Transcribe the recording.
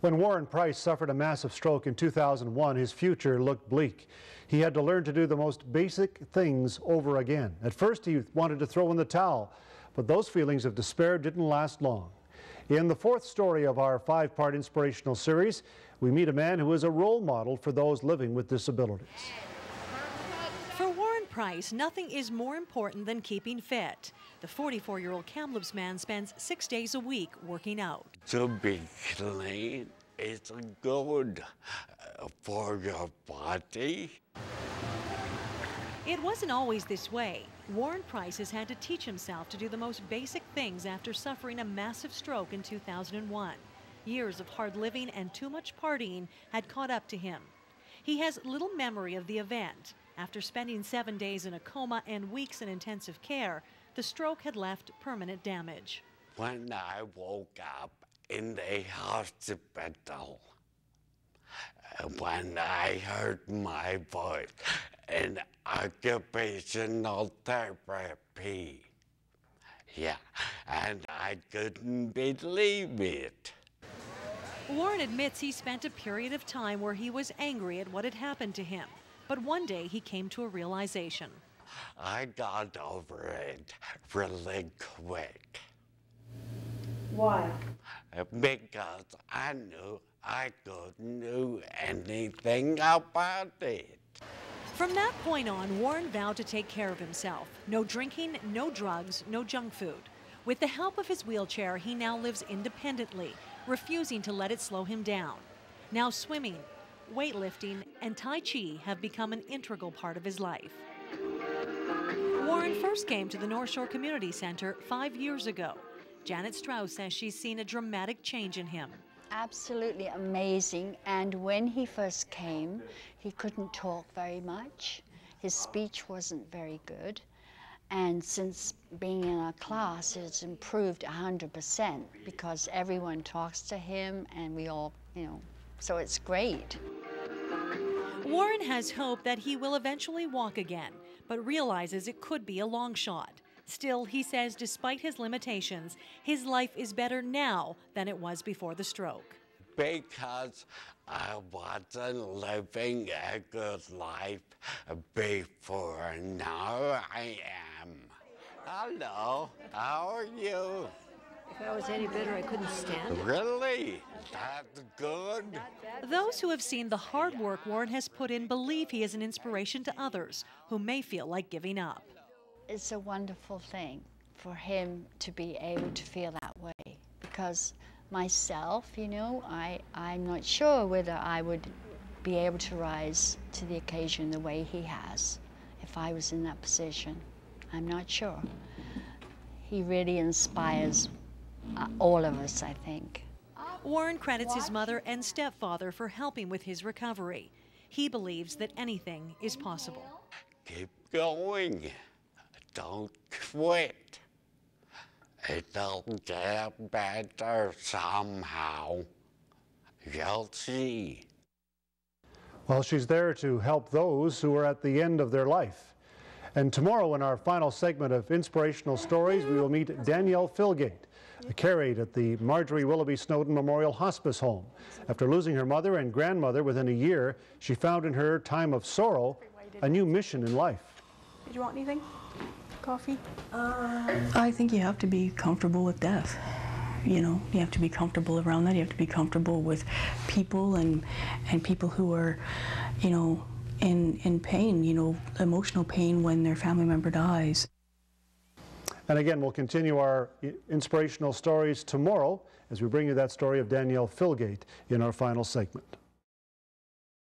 When Warren Pryce suffered a massive stroke in 2001, his future looked bleak. He had to learn to do the most basic things over again. At first, he wanted to throw in the towel, but those feelings of despair didn't last long. In the fourth story of our five-part inspirational series, we meet a man who is a role model for those living with disabilities. For Warren Pryce, nothing is more important than keeping fit. The 44-year-old Kamloops man spends 6 days a week working out. To be clean is good for your body. It wasn't always this way. Warren Pryce has had to teach himself to do the most basic things after suffering a massive stroke in 2001. Years of hard living and too much partying had caught up to him. He has little memory of the event. After spending 7 days in a coma and weeks in intensive care, the stroke had left permanent damage. When I woke up in the hospital, when I heard my voice in occupational therapy, and I couldn't believe it. Warren admits he spent a period of time where he was angry at what had happened to him. But one day he came to a realization. I got over it really quick. Why? Because I knew I couldn't do anything about it. From that point on, Warren vowed to take care of himself. No drinking, no drugs, no junk food. With the help of his wheelchair, he now lives independently, refusing to let it slow him down. Now swimming, weightlifting, and Tai Chi have become an integral part of his life. Warren first came to the North Shore Community Center 5 years ago. Janet Strauss says she's seen a dramatic change in him. Absolutely amazing. And when he first came, he couldn't talk very much. His speech wasn't very good. And since being in our class, it's improved 100% because everyone talks to him and we all, so it's great. Warren has hope that he will eventually walk again, but realizes it could be a long shot. Still, he says despite his limitations, his life is better now than it was before the stroke. Because I wasn't living a good life before, now I am. Hello, how are you? If I was any better, I couldn't stand it. Really? That's good. Those who have seen the hard work Warren has put in believe he is an inspiration to others who may feel like giving up. It's a wonderful thing for him to be able to feel that way because myself, I'm not sure whether I would be able to rise to the occasion the way he has if I was in that position. I'm not sure. He really inspires all of us, I think. Warren credits his mother and stepfather for helping with his recovery. He believes that anything is possible. Keep going. Don't quit. It'll get better somehow. You'll see. Well, she's there to help those who are at the end of their life. And tomorrow in our final segment of Inspirational Stories, we will meet Danielle Philgate, a care aide at the Marjorie Willoughby Snowden Memorial Hospice Home. After losing her mother and grandmother within a year, she found in her time of sorrow a new mission in life. Did you want anything? Coffee? I think you have to be comfortable with death. You have to be comfortable around that. You have to be comfortable with people and people who are, in pain, emotional pain when their family member dies. And again, we'll continue our inspirational stories tomorrow as we bring you that story of Danielle Philgate in our final segment.